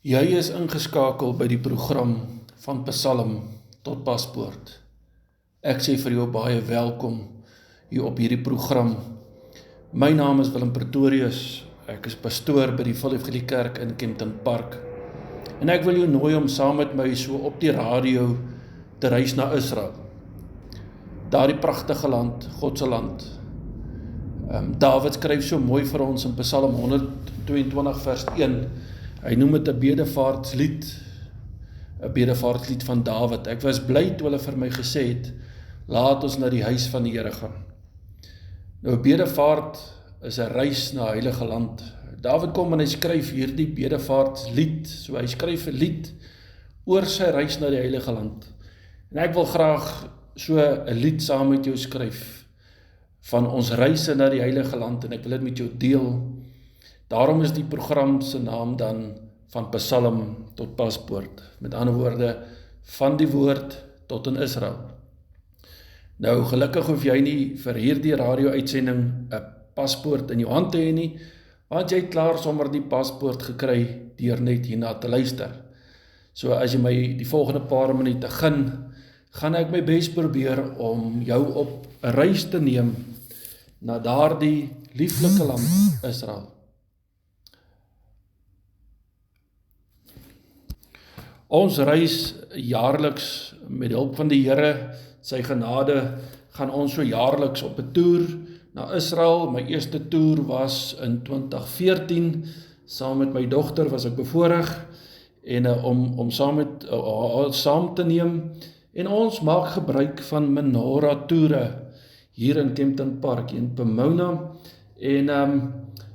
Jy is ingeskakel by die program van Psalm tot Paspoort. Ek sê vir jou baie welkom hier op hierdie program. My naam is Willem Pretorius, ek is pastoor by die Volleybal Kerk in Kempton Park. En ek wil jou nooi om saam met my so op die radio te reis na Israel. Daardie pragtige land, God se land. Dawid skryf so mooi vir ons in Psalm 122 vers 1. Hy noem dit 'n bedevaartslied, 'n bedevaartslied van Dawid. Ek was bly toe hulle vir my gesê het, laat ons na die huis van die Here gaan. Nou 'n bedevaart is 'n reis na heilige land. Dawid kom en hy skryf hierdie bedevaartslied, so hy skryf 'n lied oor sy reis na die heilige land. En ek wil graag so 'n lied saam met jou skryf van ons reise na die heilige land en ek wil dit met jou deel. Daarom is die program se naam dan van Psalm tot Paspoort. Met ander woorde, van die woord tot in Israel. Nou gelukkig hoef jy nie vir hierdie radio-uitsending 'n paspoort in jou hand te hê nie, want jy het klaar sommer die paspoort gekry deur net hierna te luister. So as jy my die volgende paar minute gaan ek my bes probeer om jou op 'n reis te neem na daardie lieflike land Israel. Ons reis jaarliks met hulp van die Here, sy genade, gaan ons so jaarliks op 'n toer na Israel. My eerste toer was in 2014, saam met my dogter was ek bevoorreg en om saam te neem. En ons maak gebruik van menorah toere hier in Kempton Park in Pomona. En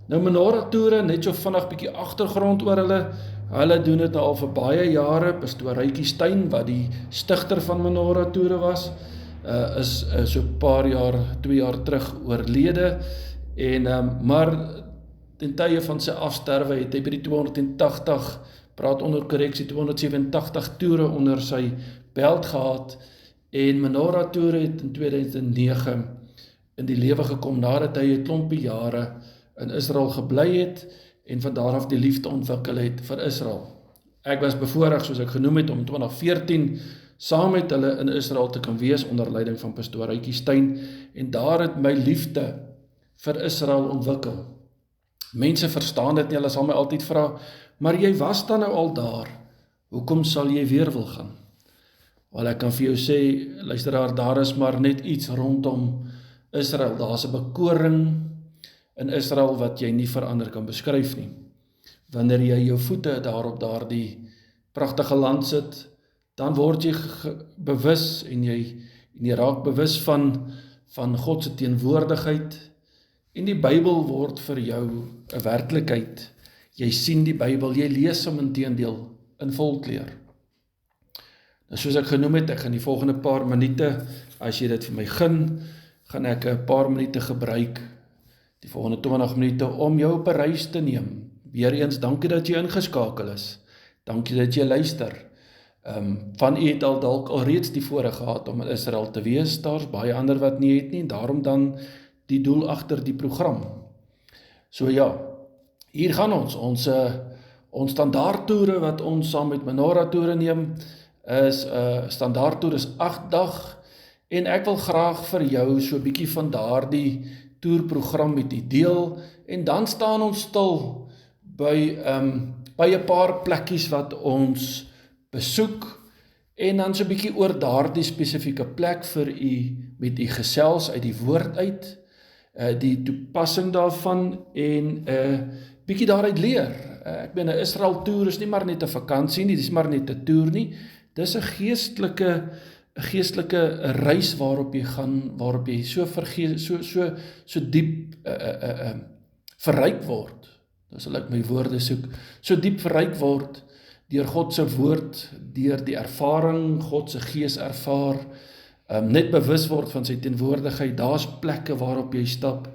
nou menorah toere, net so vinnig bietjie agtergrond oor hulle. Hulle doen dit nou al vir baie jare. Pastoor Rykie Stein, wat die stigter van menorah toere was, is so 'n paar jaar, 2 jaar terug oorlede. En maar ten tye van sy afsterwe het hy by die 280, praat onder korreksie 287 toere onder sy beld gehad. En menorah toere het in 2009 in die lewe gekom nadat hy 'n klompie jare in Israel gebly het en van daar af die liefde ontwikkel het vir Israel. Ek was bevoorreg, soos ek genoem het, om in 2014 saam met hulle in Israel te kan wees onder leiding van pastoor Rykie Stein, en daar het my liefde vir Israel ontwikkel. Mense verstaan dit nie, hulle sal my altyd vra, maar jy was dan nou al daar, hoekom sal jy weer wil gaan? Wel, ek kan vir jou sê, luisteraar, daar is maar net iets rondom Israel, daar is 'n bekoring in Israel wat jy nie verander kan beskryf nie. Wanneer jy jou voete daar op daardie pragtige land sit, dan word jy bewus en jy raak bewus van God se teenwoordigheid, en die Bybel word vir jou 'n werklikheid. Jy sien die Bybel, jy lees hom inteendeel in volkleur. Nou soos ek genoem het, ek gaan die volgende paar minute, as jy dit vir my gaan ek 'n paar minute gebruik, die volgende 20 minute, om jou op 'n reis te neem. Weereens, dankie dat jy ingeskakel is. Dankie dat jy luister. Van u het al dalk alreeds die voorreg gehad om in Israel te wees. Daar's baie ander wat nie het nie, daarom dan die doel agter die program. So ja, hier gaan ons standaardtoere wat ons saam met menorah toere neem, is standaardtoer is 8 dag, en ek wil graag vir jou so 'n bietjie van daardie toerprogram met die deel, en dan staan ons stil by 'n paar plekkies wat ons besoek, en dan so 'n bietjie oor daardie spesifieke plek vir u met u gesels uit die woord uit, die toepassing daarvan, en bietjie daaruit leer. Ek meen, 'n Israel toer is nie maar net 'n vakansie nie, dis maar net 'n toer nie, dis 'n geestelike reis waarop jy gaan, waarop jy so diep verryk word. Dan sal ek my woorde soek. So diep verryk word deur God se woord, deur die ervaring, God se gees ervaar, net bewus word van sy teenwoordigheid. Daar's plekke waarop jy stap,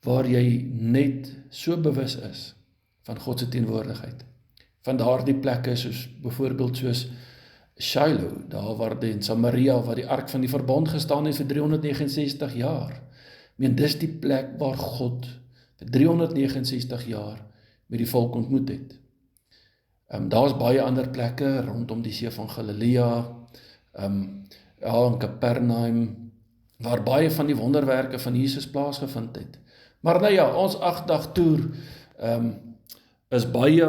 waar jy net so bewus is van God se teenwoordigheid. Van daardie plekke soos Shiloh, daar waar in Samaria, waar die ark van die verbond gestaan het vir 369 jaar. Dis die plek waar God vir 369 jaar met die volk ontmoet het. Daar's baie ander plekke rondom die see van Galilea, ja, in Kapernaum, waar baie van die wonderwerke van Jesus plaasgevind het. Maar nou ja, ons 8-dag toer is baie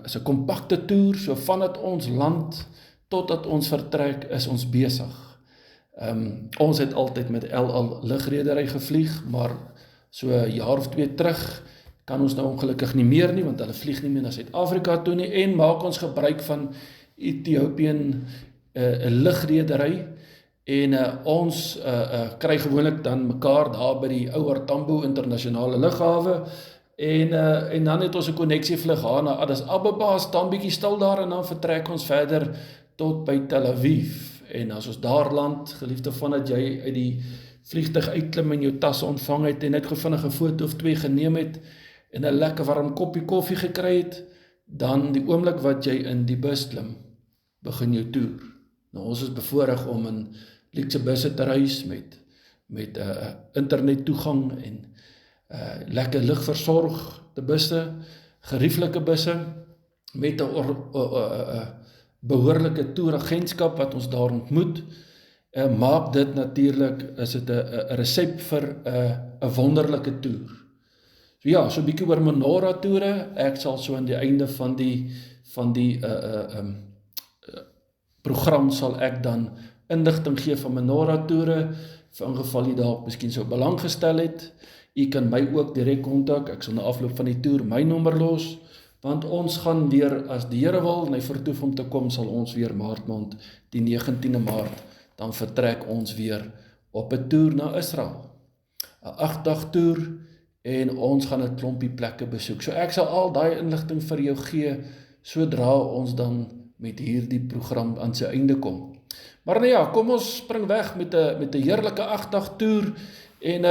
is 'n kompakte toer, so vandat ons land totdat ons vertrek, is ons besig. Ons het altyd met El Al lugredery gevlieg, maar so 'n jaar of 2 terug kan ons nou ongelukkig nie meer nie, want hulle vlieg nie meer na Suid-Afrika toe nie, en maak ons gebruik van Ethiopian lugredery, en ons kry gewoonlik dan mekaar daar by die Ouer Tambo internasionale lughawe, en dan het ons 'n koneksievlug na Addis Ababa, staan bietjie stil daar, en dan vertrek ons verder tot by Tel Aviv. En as ons daar land, geliefde, vandat jy uit die vliegtuig uitklim en jou tasse ontvang het, en net vinnig 'n foto of 2 geneem het, en 'n lekker warm koppie koffie gekry het, dan die oomblik wat jy in die bus klim, begin jou toer. Nou, ons is bevoorreg om in luukse busse te reis met internet toegang en lekker ligversorgde busse, gerieflike busse, met 'n behoorlike toeragentskap wat ons daar ontmoet, maak dit natuurlik, is dit 'n resep vir 'n wonderlike toer. So ja, so 'n bietjie oor menorah toere. Ek sal so aan die einde van die program sal ek dan inligting gee van menorah toere, vir ingeval jy dalk miskien sou belang gestel het. U kan my ook direk kontak, ek sal na afloop van die toer my nommer los, want ons gaan weer, as die Here wil, en hy vertoef om te kom, sal ons weer Maart maand, die 19de Maart, dan vertrek ons weer op 'n toer na Israel. 'n 8-dag toer, en ons gaan 'n klompie plekke besoek. So ek sal al daai inligting vir jou gee, sodra ons dan met hierdie program aan sy einde kom. Maar nou ja, kom ons spring weg met 'n heerlike 8-dag toer, en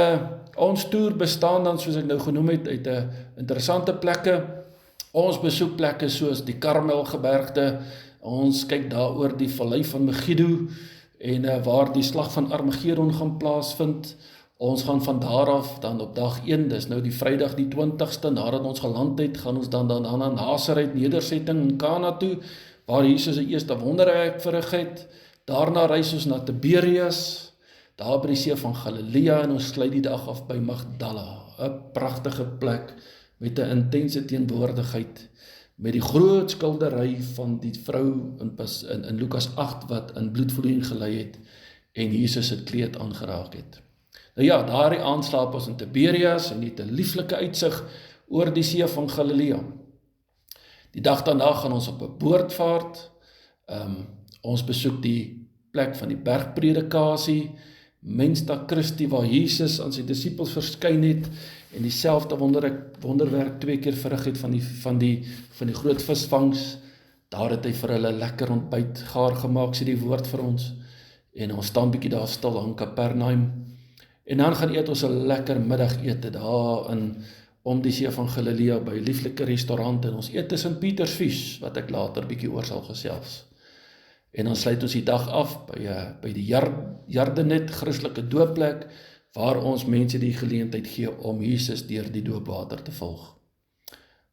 ons toer bestaan dan, soos ek nou genoem het, uit 'n interessante plekke. Ons besoek plekke soos die Karmelgebergte, ons kyk daar oor die vallei van Megiddo, en waar die slag van Armageddon gaan plaasvind. Ons gaan van daar af dan op dag 1, dis nou die Vrydag die 20ste, nadat ons geland het, gaan ons dan na Nazareth, nedersetting in Kana toe, waar Jesus se eerste wonderwerk verrig het. Daarna reis ons na Tiberias, daar by die see van Galilea, en ons sluit die dag af by Magdala, 'n pragtige plek met 'n intense teenwoordigheid, met die groot skildery van die vrou in Lukas 8 wat in bloedvloeiing gelei het en Jesus se kleed aangeraak het. Nou ja, daardie aand slaap ons in Tiberias en het 'n lieflike uitsig oor die see van Galilea. Die dag daarna gaan ons op 'n bootvaart. Ons besoek die plek van die bergpredikasie, Mensdag Christi, waar Jesus aan sy disippels verskyn het en dieselfde wonderwerk 2 keer verrig het van die groot visvangs. Daar het hy vir hulle lekker ontbyt gaar gemaak, sê die woord vir ons. En ons staan bietjie daar stil in Kapernaum. En dan gaan eet ons 'n lekker middagete daar om die see van Galilea by 'n lieflike restaurant, en ons eet tussen Pietersvies, wat ek later bietjie oor sal gesels. En dan sluit ons die dag af by die Jardenet Christelike doopplek, waar ons mense die geleentheid gee om Jesus deur die doopwater te volg.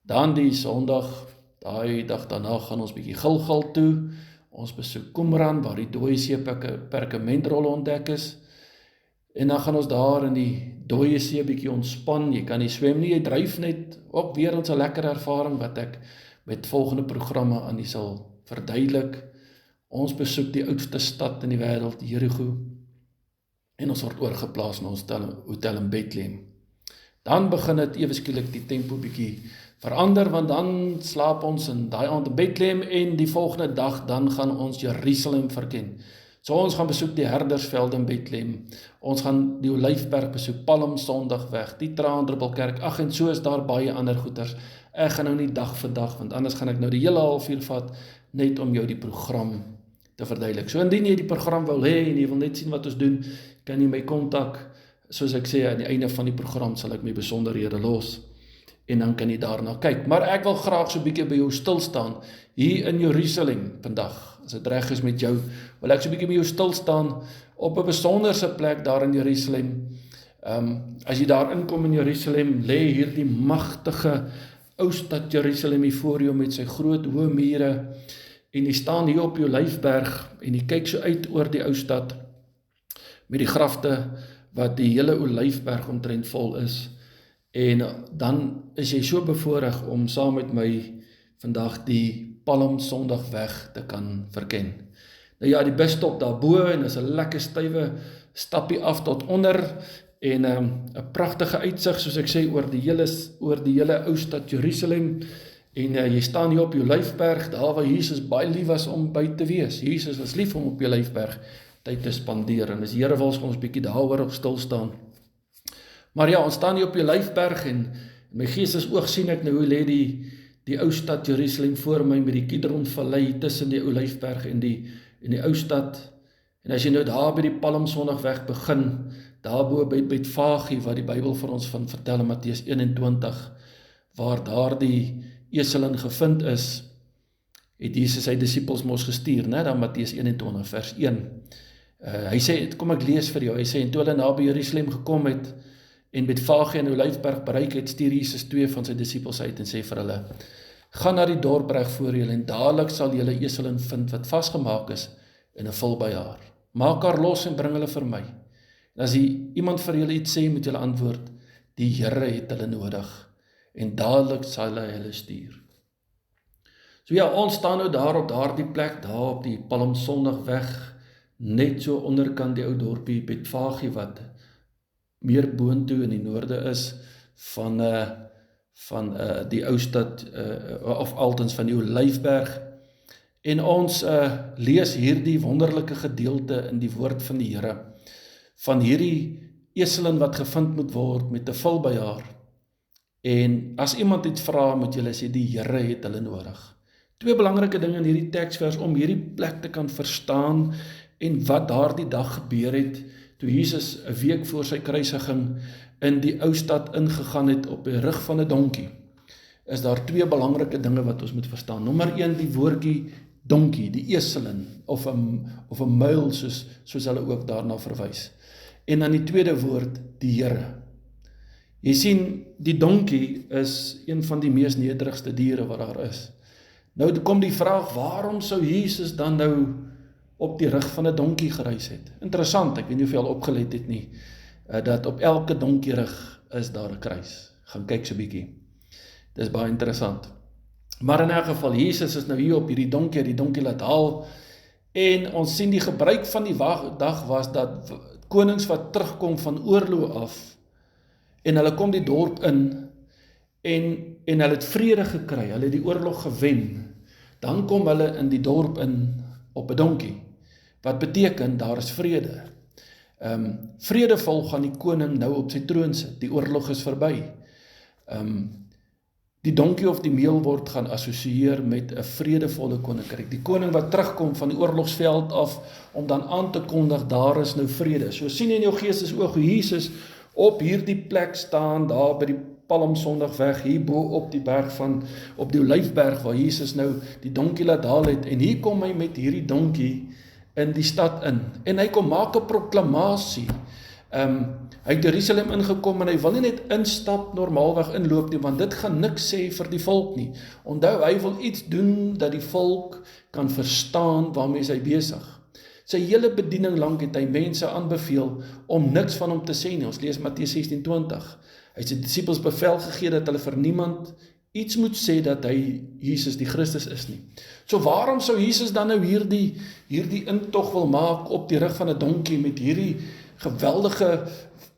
Dan die Sondag, daai dag daarna, gaan ons bietjie Gilgal toe. Ons besoek Qumran, waar die dooie see perkamentrolle ontdek is. En dan gaan ons daar in die dooie see bietjie ontspan. Jy kan nie swem nie, jy dryf net. Ook weer ons 'n lekker ervaring wat ek met volgende programme aan u sal verduidelik. Ons besoek die oudste stad in die wêreld, Jerigo, en ons word oorgeplaas na ons hotel in Bethlehem. Dan begin dit ewe skielik die tempo bietjie verander, want dan slaap ons in daai aand in Bethlehem, en die volgende dag dan gaan ons Jerusalem verken. So ons gaan besoek die Herdersveld in Bethlehem, ons gaan die Olyfberg besoek, Palm Sondag weg, die Traandruppelkerk, en so is daar baie ander goeters. Ek gaan nou nie dag vir dag, want anders gaan ek nou die hele halfuur vat, net om jou die program te verduidelik. So indien jy die program wil hê en jy wil net sien wat ons doen, kan jy my kontak. Soos ek sê, aan die einde van die program sal ek my besonderhede los, en dan kan jy daarna kyk. Maar ek wil graag so 'n bietjie by jou stil staan, hier in Jerusalem vandag. As dit reg is met jou, wil ek so 'n bietjie by jou stil staan, op 'n besonderse plek daar in Jerusalem. As jy daar inkom in Jerusalem, lê hierdie magtige ou stad Jerusalem hier voor jou met sy groot hoë mure, en jy staan hier op jou Olyfberg, en jy kyk so uit oor die ou stad, met die grafte, wat die hele Olyfberg omtrent vol is, en dan is jy so bevoorreg om saam met my vandag die Palmsondagweg te kan verken. Nou ja, die busstop daarbo, en is 'n lekker stywe stappie af tot onder, en 'n pragtige uitsig, soos ek sê, oor die hele ou stad Jerusalem, en jy staan hier op jou Olyfberg, daar waar Jesus baie lief was om by te wees. Jesus was lief om op jou Olyfberg tyd te spandeer, en as die Here wil ons bietjie daaroor op stil staan. Maar ja, ons staan hier op jou Olyfberg, en in my geestesoog sien ek nou hoe lê die ou stad Jerusalem voor my, met die Kidron vallei tussen die Olyfberg en die ou stad. En as jy nou daar by die Palmsondagweg begin, daarbo by Betfage, wat die Bybel vir ons van vertel in Matteus 21, waar daar die eseling gevind is, het Jesus sy disippels mos gestuur, né? Dan Matteus 21 vers 1. Hy sê, kom ek lees vir jou, hy sê, en toe hulle naby Jerusalem gekom het, en Betfage en Olyfberg bereik het, stuur Jesus 2 van sy disippels uit en sê vir hulle, gaan na die dorpreg voor julle, en dadelik sal julle eseling vind wat vasgemaak is en 'n vul by haar. Maak haar los en bring hulle vir my. En as iemand vir julle iets sê, moet julle antwoord, die Here het hulle nodig, en dadelik sal hy hulle stuur. So ja, ons staan nou daar op daardie plek, daar op die Palmsondagweg, net so onderkant die ou dorpie Betfage, wat meer boontoe in die noorde is van die ou stad, of altens van die Olyfberg. En ons lees hierdie wonderlike gedeelte in die woord van die Here, van hierdie eseling wat gevind moet word met 'n vul by haar. En as iemand iets vra, moet julle sê, die Here het hulle nodig. 2 belangrike dinge in hierdie teksvers, om hierdie plek te kan verstaan, en wat daardie dag gebeur het, toe Jesus 'n week voor sy kruisiging in die ou stad ingegaan het op die rug van 'n donkie, is daar 2 belangrike dinge wat ons moet verstaan. Nommer 1, die woordjie donkie, die eseling, of 'n muil, soos hulle ook daarna verwys. En dan die tweede woord, die Here. Jy sien, die donkie is een van die mees nederigste diere wat daar is. Nou kom die vraag, waarom sou Jesus dan nou op die rug van 'n donkie gereis het? Interessant, ek weet nie of jy al opgelet het nie, dat op elke donkierug is daar 'n kruis. Gaan kyk so 'n bietjie. Dis baie interessant. Maar in elk geval, Jesus is nou hier op hierdie donkie laat haal, en ons sien die gebruik van die dag was dat konings wat terugkom van oorlog af, en hulle kom die dorp in, en hulle het vrede gekry, hulle het die oorlog gewen, dan kom hulle in die dorp in op 'n donkie, wat beteken, daar is vrede. Vredevol gaan die koning nou op sy troon sit, die oorlog is verby. Die donkie of die meel word gaan assosieer met 'n vredevolle koninkryk. Die koning wat terugkom van die oorlogsveld af, om dan aan te kondig, daar is nou vrede. So sien jy in jou geestesoog hoe Jesus op hierdie plek staan, daar by die Palmsondagweg, hierbo op die berg op die Olyfberg, waar Jesus nou die donkie laat haal het, en hier kom hy met hierdie donkie in die stad in, en hy kom maak 'n proklamasie. Hy het Jerusalem ingekom, en hy wil nie net instap, normaalweg inloop nie, want dit gaan niks sê vir die volk nie. Onthou, hy wil iets doen, dat die volk kan verstaan waarmee hy besig. Sy hele bediening lank het hy mense aanbeveel, om niks van hom te sê nie. Ons lees Matteus 16:20. Hy het sy disippels bevel gegee, dat hulle vir niemand iets moet sê, dat hy Jesus die Christus is nie. So waarom sou Jesus dan nou hierdie intog wil maak, op die rug van 'n donkie, met hierdie geweldige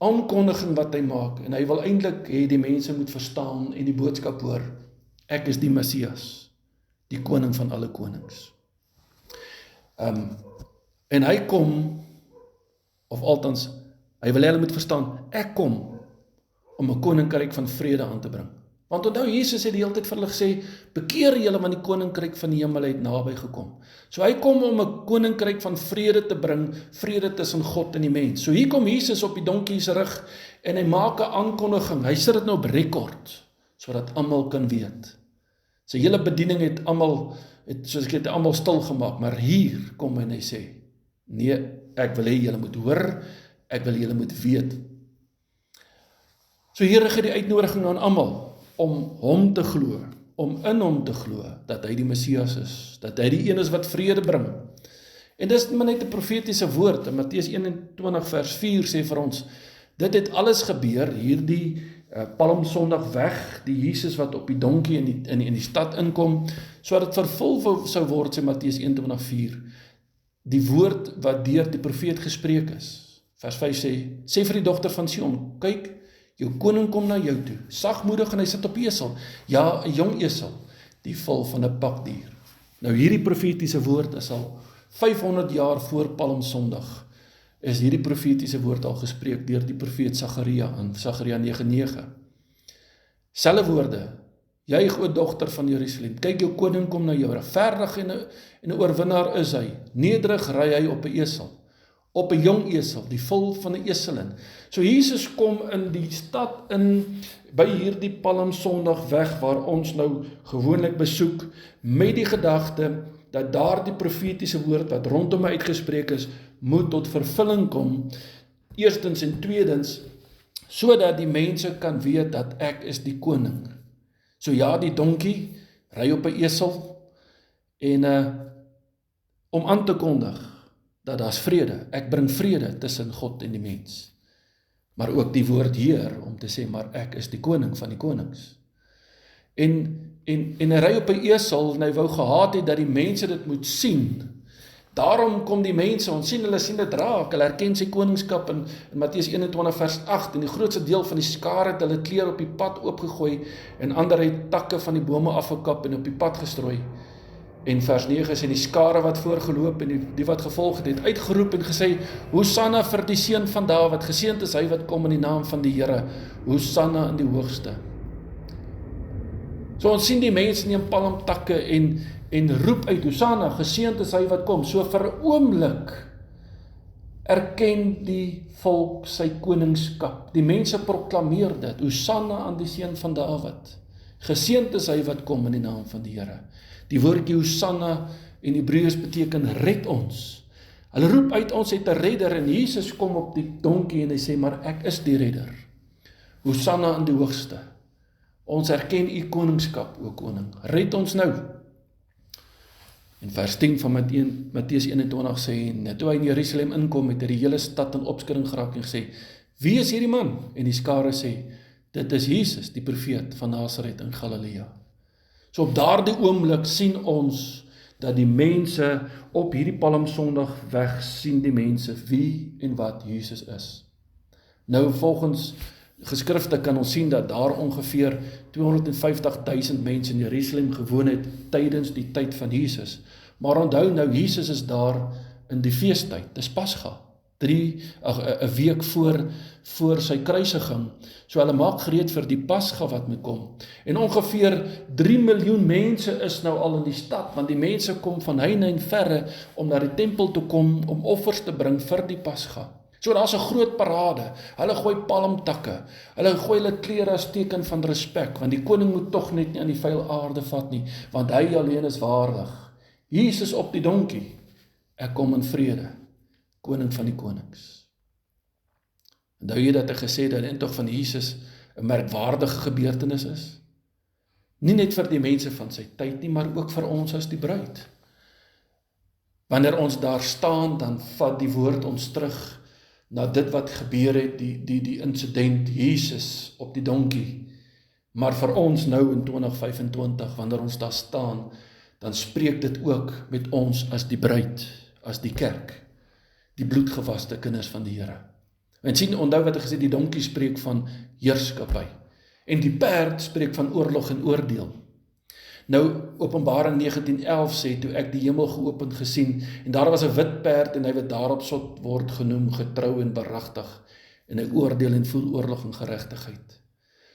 aankondiging wat hy maak, en hy wil eintlik hê die mense moet verstaan, en die boodskap hoor, ek is die Messias, die koning van alle konings. En hy kom, of althans, hy wil hê hulle moet verstaan, ek kom om 'n koninkryk van vrede aan te bring. Want onthou, Jesus het die hele tyd vir hulle gesê, bekeer julle, want die koninkryk van die hemel het naby gekom. So hy kom om 'n koninkryk van vrede te bring, vrede tussen God en die mens. So hier kom Jesus op die donkie se rug, en hy maak 'n aankondiging. Hy sit dit nou op rekord, sodat almal kan weet. Sy hele bediening het soos ek het almal stil gemaak, maar hier kom hy en hy sê, nee, ek wil hê julle moet hoor, ek wil julle moet weet. So hier rig hy die uitnodiging aan almal. om hom te glo, om in hom te glo, dat hy die Messias is, dat hy die een is wat vrede bring. En dis maar net 'n profetiese woord, in Matteus 21 vers 4 sê vir ons, dit het alles gebeur, hierdie Palmsondag weg, die Jesus wat op die donkie in die stad inkom, sodat vervul sou word, sê Matteus 21:4, die woord wat deur die profeet gespreek is. Vers 5 sê vir die dogter van Sion, kyk, jou koning kom na jou toe, sagmoedig en hy sit op 'n esel, ja, 'n jong esel, die val van 'n pakdier. Nou hierdie profetiese woord is al 500 jaar voor Palmsondag, is hierdie profetiese woord al gespreek deur die profeet Sagaria in Sagaria 9:9. Selfe woorde, juig o dogter van Jerusalem, kyk jou koning kom na jou, regverdig en 'n oorwinnaar is hy, nederig ry hy op 'n esel, op 'n jong esel, die vel van 'n eselin. So Jesus kom in die stad in, by hierdie Palmsondag weg, waar ons nou gewoonlik besoek, met die gedagte, dat daardie profetiese woord wat rondom my uitgespreek is, moet tot vervulling kom, eerstens en tweedens, sodat die mense kan weet dat ek is die koning. So ja, die donkie ry op 'n esel en om aan te kondig dat daar's vrede. Ek bring vrede tussen God en die mens. Maar ook die woord Heer om te sê, maar ek is die koning van die konings. En hy ry op 'n esel en hy wou gehad het dat die mense dit moet sien. Daarom kom die mense, ons sien dit raak, hulle herken sy koningskap in Matteus 21 vers 8, en die grootste deel van die skare het hulle klere op die pad oopgegooi, en ander het takke van die bome afgekap en op die pad gestrooi. En vers 9 sê die skare wat voorgeloop en die wat gevolg het uitgeroep en gesê, Hosanna vir die seun van Dawid, geseënd is hy wat kom in die naam van die Here, Hosanna in die hoogste. So ons sien die mense neem palmtakke en roep uit, Hosanna, geseënd is hy wat kom. So vir 'n oomblik erken die volk sy koningskap. Die mense proklameer dit, Hosanna aan die seun van Dawid. Geseënd is hy wat kom in die naam van die Here. Die woordjie Hosanna in Hebreëus beteken red ons. Hulle roep uit, ons het 'n redder, en Jesus kom op die donkie en hy sê, maar ek is die redder. Hosanna in die hoogste. Ons erken u koningskap, o koning. Red ons nou. En vers 10 van Matteus 21 sê, net toe hy in Jerusalem inkom, het hy die hele stad in opskudding geraak en gesê, wie is hierdie man? En die skare sê, dit is Jesus, die profeet van Nasaret in Galilea. So op daardie oomblik sien ons dat die mense op hierdie Palmsondag weg sien die mense wie en wat Jesus is. Nou volgens geskrifte kan ons sien dat daar ongeveer 250.000 mense in Jerusalem gewoon het tydens die tyd van Jesus. Maar onthou nou, Jesus is daar in die feestyd, dis Pasga, 'n week voor sy kruisiging. So hulle maak gereed vir die Pasga wat moet kom. En ongeveer 3 miljoen mense is nou al in die stad, want die mense kom van heine en verre om na die tempel te kom om offers te bring vir die Pasga. So daar's 'n groot parade, hulle gooi palmtakke, hulle gooi hulle klere as teken van respek, want die koning moet tog net nie aan die vuil aarde vat nie, want hy alleen is waardig. Jesus op die donkie, ek kom in vrede, koning van die konings. Onthou jy dat ek gesê het dat die intog van Jesus 'n merkwaardige gebeurtenis is? Nie net vir die mense van sy tyd nie, maar ook vir ons as die bruid. Wanneer ons daar staan, dan vat die woord ons terug na dit wat gebeur het, die incident, Jesus op die donkie. Maar vir ons nou in 2025, wanneer ons daar staan, dan spreek dit ook met ons as die bruid, as die kerk, die bloedgewaste kinders van die Here. En sien, onthou wat ek gesê, die donkie spreek van heerskappy, en die perd spreek van oorlog en oordeel. Nou, Openbaring 19:11 sê, toe ek die hemel geopen gesien, en daar was 'n wit perd, en hy wat daarop sit word genoem, getrou en beragtig, en hy oordeel en voel oorlog en geregtigheid.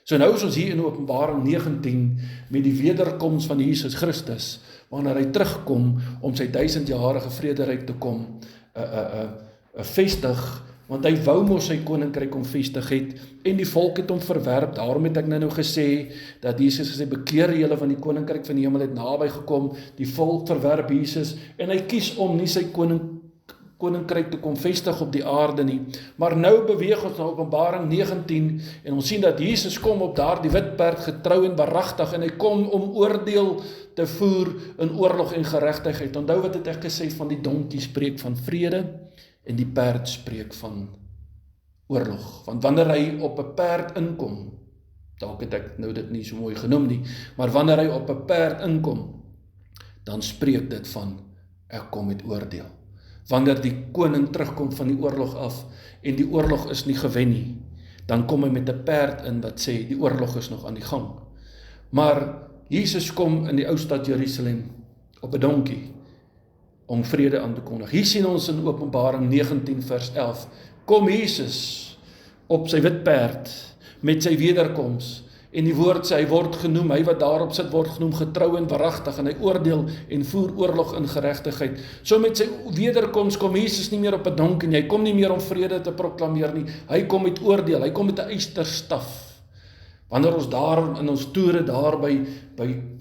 So nou is ons hier in Openbaring 19, met die wederkoms van Jesus Christus, wanneer hy terugkom, om sy 1000-jarige vrederyk te kom, vestig, want hy wou mos sy koninkryk om vestig het, en die volk het hom verwerp. Daarom het ek nou gesê, dat Jesus gesê, bekeer julle, van die koninkryk van die hemel het naby gekom, die volk verwerp Jesus, en hy kies om nie sy koninkryk te kom vestig op die aarde nie. Maar nou beweeg ons na Openbaring 19 en ons sien dat Jesus kom op daardie wit perd getrou en waaragtig en hy kom om oordeel te voer in oorlog en geregtigheid. Onthou wat het ek gesê van die donkie spreek van vrede en die perd spreek van oorlog. Want wanneer hy op 'n perd inkom, dalk het ek nou dit nie so mooi genoem nie, maar wanneer hy op 'n perd inkom, dan spreek dit van ek kom met oordeel. Wanneer die koning terugkom van die oorlog af en die oorlog is nie gewen nie, dan kom hy met 'n perd in wat sê die oorlog is nog aan die gang. Maar Jesus kom in die ou stad Jerusalem op 'n donkie om vrede aan te kondig. Hier sien ons in Openbaring 19 vers 11, kom Jesus op sy wit perd met sy wederkoms en die woord sê hy word genoem, hy wat daarop sit word genoem getrou en waaragtig en hy oordeel en voer oorlog in geregtigheid. So met sy wederkoms kom Jesus nie meer op 'n donkie nie, hy kom nie meer om vrede te proklameer nie, hy kom met oordeel, hy kom met 'n ysterstaf. Wanneer ons daar in ons toere daar by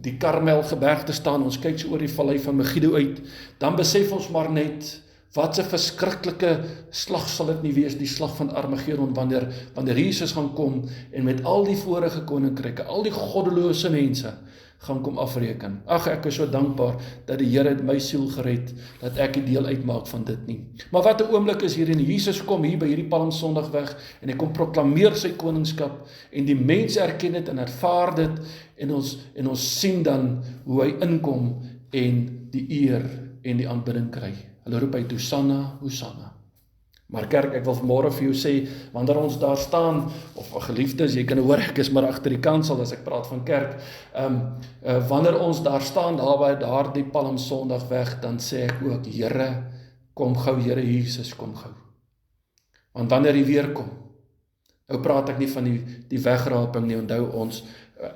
die Karmelgebergte staan, ons kyk so oor die vallei van Megiddo uit, dan besef ons maar net, wat 'n verskriklike slag sal dit nie wees, die slag van Armageddon, wanneer Jesus gaan kom en met al die vorige koninkryke, al die goddelose mense gaan kom afreken. Ag, ek is so dankbaar dat die Here my siel gered, dat ek 'n deel uitmaak van dit nie. Maar wat 'n oomblik is hierin, Jesus kom hier by hierdie Palmsondag weg en hy kom proklameer sy koningskap en die mense erken dit en ervaar dit en ons sien dan hoe hy inkom en die eer en die aanbidding kry. Hulle roep uit Hosanna, Hosanna. Maar kerk, ek wil vanmôre vir jou sê, wanneer ons daar staan, of geliefdes, jy kan hoor, ek is maar agter die kansel as ek praat van kerk, wanneer ons daar staan, daar by daardie Palmsondag weg, dan sê ek ook, Here, kom gou, Here Jesus, kom gou. Want wanneer hy weer kom, nou praat ek nie van die wegraping nie, onthou ons,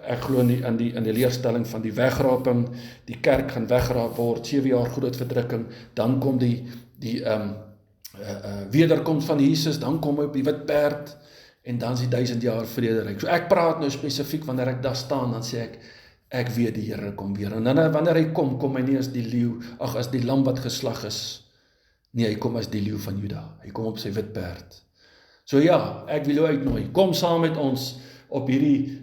ek glo nie in die leerstelling van die wegraping, die kerk gaan wegraap word, 7 jaar groot verdrukking, dan kom die wederkoms van Jesus, dan kom hy op die wit perd, en dan is die 1000 jaar vrederyk. So ek praat nou spesifiek, wanneer ek daar staan, dan sê ek weet die Here kom weer, en dan wanneer hy kom hy nie as die leeu, as die lam wat geslag is, nee, hy kom as die leeu van Juda, hy kom op sy wit perd. So ja, ek wil jou uitnooi, kom saam met ons, op hierdie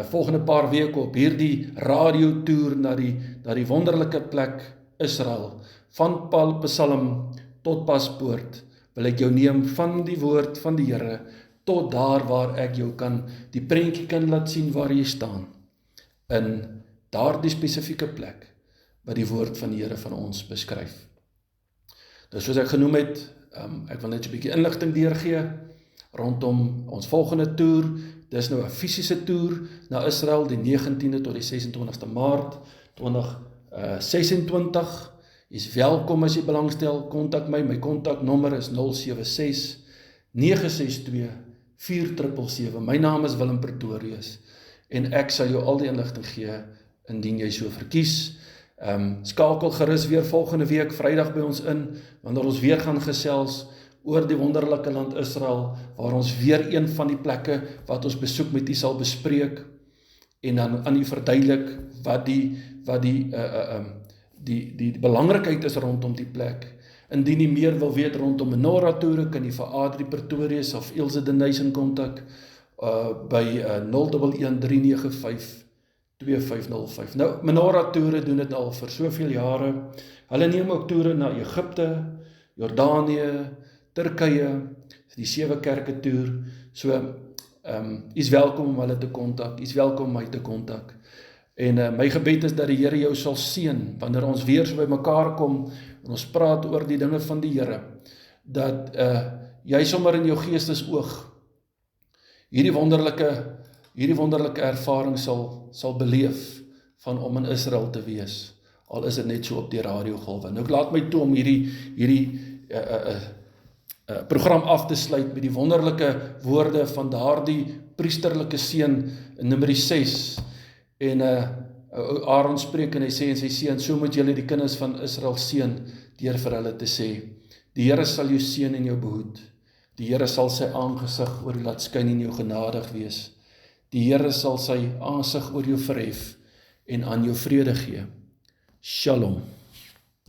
volgende paar weke, op hierdie radiotoer na die wonderlike plek Israel, van Psalm tot Paspoort, wil ek jou neem van die woord van die Here, tot daar waar ek jou die prentjie kan laat sien waar jy staan, in daardie spesifieke plek, wat die woord van die Here van ons beskryf. Dus soos ek genoem het, ek wil net so 'n bietjie inligting deurgee, rondom ons volgende toer. Dis nou 'n fisiese toer na Israel, die 19de tot die 26ste Maart 2026. Jy is welkom as jy belangstel, kontak my kontaknommer is 076 962 4777. My naam is Willem Pretorius en ek sal jou al die inligting gee indien jy so verkies. Skakel gerus weer volgende week Vrydag by ons in, wanneer ons weer gaan gesels oor die wonderlike land Israel, waar ons weer een van die plekke wat ons besoek met u sal bespreek en dan aan u verduidelik wat die belangrikheid is rondom die plek. Indien jy meer wil weet rondom Menorah toere, kan jy vir Adrie Pretorius of Ilse Denys in kontak by 011 395 2505. Nou, Menorah toere doen dit al vir soveel jare. Hulle neem ook toere na Egipte, Jordanië, Turkye, die 7 kerke toer. So, is welkom om hulle te kontak, is welkom om my te kontak. En my gebed is dat die Here jou sal seën, wanneer ons weer so by mekaar kom, en ons praat oor die dinge van die Here, dat jy sommer in jou geestesoog hierdie wonderlike ervaring sal beleef, van om in Israel te wees, al is dit net so op die radiogolwe. Nou laat my toe om hierdie program af te sluit met die wonderlike woorde van daardie priesterlike seun in Numeri 6, en Aaron spreek en hy sê en sy seun, so moet julle die kinders van Israel seën, deur vir hulle te sê, die Here sal jou seën en jou behoed, die Here sal sy aangesig oor jou laat skyn en jou genadig wees, die Here sal sy aangesig oor jou verhef en aan jou vrede gee. Shalom.